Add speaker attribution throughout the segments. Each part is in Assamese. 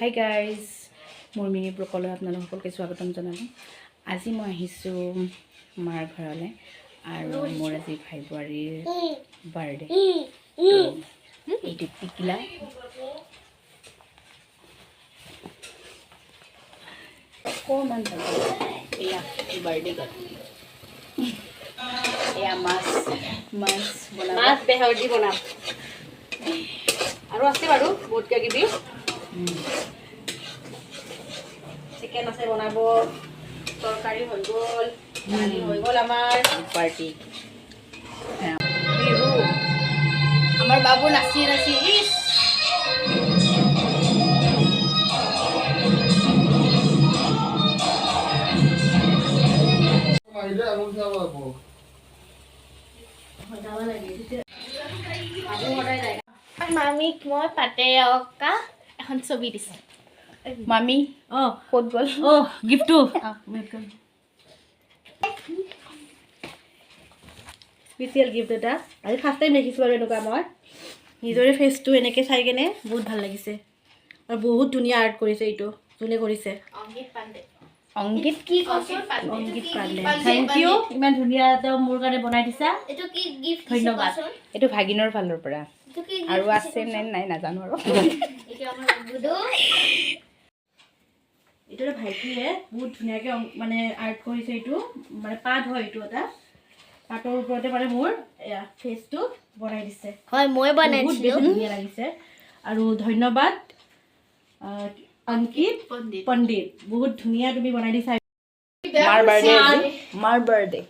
Speaker 1: হাই গাইজ, মোৰ মিনি ব্লগলৈ আপোনালোক সকলোকে স্বাগতম জনালোঁ। আজি মই আহিছোঁ মাৰ ঘৰলৈ আৰু মোৰ আজি ভাই বোৱাৰীৰ বাৰ্থডে। এইটো টিকিলা অকণমান এয়া বাৰ্থডে গ'ল। এয়া মাছ
Speaker 2: বেহৰ দি বনাম আৰু আছে বাৰু বহুত কিবা কিবি। চিকেন আছে বনাব, তৰকাৰী হৈ গ'ল, দালি হৈ গ'ল আমাৰ
Speaker 1: পাৰ্টি। বিহু আমাৰ বাবু নাচি ইছ
Speaker 3: মামীক মই পাতে অকা এখন ছবি দিছোঁ।
Speaker 1: মামী ক'ত গ'ল?
Speaker 2: গিফ্টটো স্পেচিয়েল গিফ্ট এটা আজি ফাৰ্ষ্ট টাইম দেখিছোঁ বাৰু এনেকুৱা। মই নিজৰে ফেচটো এনেকৈ চাই কেনে বহুত ভাল লাগিছে আৰু বহুত ধুনীয়া আৰ্ট কৰিছে। এইটো যোনে কৰিছে
Speaker 3: অংকিত পাণ্ডে।
Speaker 1: অংকিত
Speaker 2: অংকিত পাণ্ডে, থেংক ইউ। ইমান ধুনীয়া এটা মোৰ কাৰণে বনাই দিছা,
Speaker 3: এইটো কি গিফ্ট?
Speaker 2: ধন্যবাদ।
Speaker 1: এইটো ভাগিনৰ ফালৰ পৰা
Speaker 3: এইটো কি
Speaker 1: আৰু আছে নে নাই নাজানো আৰু।
Speaker 3: এইটো আমাৰ বুদু।
Speaker 2: এইটো এটা ভাইটিয়ে বহুত ধুনীয়াকৈ মানে আৰ্ট কৰিছে। এইটো মানে পাত হয়, এইটো এটা পাতৰ ওপৰতে মানে মোৰ এয়া ফেচটো বনাই দিছে।
Speaker 3: হয়, মই
Speaker 2: বহুত
Speaker 3: বনাইছিলোঁ।
Speaker 2: বেছি ধুনীয়া লাগিছে আৰু ধন্যবাদ অংকিত পণ্ডিত, বহুত ধুনীয়া তুমি বনাই দিছা।
Speaker 1: মাৰ বাৰ্থডে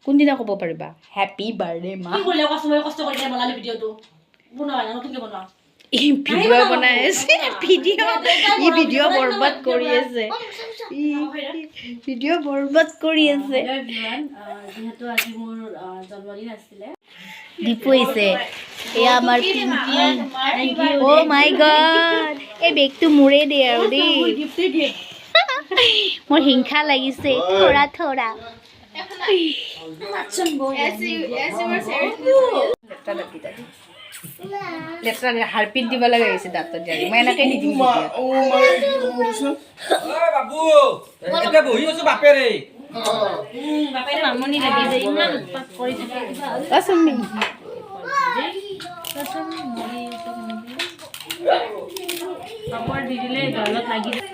Speaker 1: কোনদিনা ক'ব পাৰিবা? হেপী বাৰ্থডে মা।
Speaker 2: কি কৰিলে কষ্ট মই কষ্ট কৰি বনালো ভিডিঅ'টো। বনোৱা নতুনকৈ বনোৱা।
Speaker 1: ভিডিঅ' বনাই আছে, ভিডিঅ' বৰবাদ কৰি আছে, ভিডিঅ' বৰবাদ কৰি আছে।
Speaker 2: যিহেতু আজি মোৰ জন্মদিন আছিলে,
Speaker 1: দীপু আহিছে। এয়া আমাৰ পিংকি। অ' মাই গড, এই বেগটো মোৰে দিয়ে আৰু দেই। মোৰ হিংসা লাগিছে থৰা। লেতেৰা হাৰপিত দিব লগা হৈছে দাঁতত জাৰি। মই এনেকৈ দি দিম।
Speaker 2: আমনি লাগি যায়, ইমান উৎপাত কৰি থাকে। পাপৰ দি দিলে গালত লাগি যায়।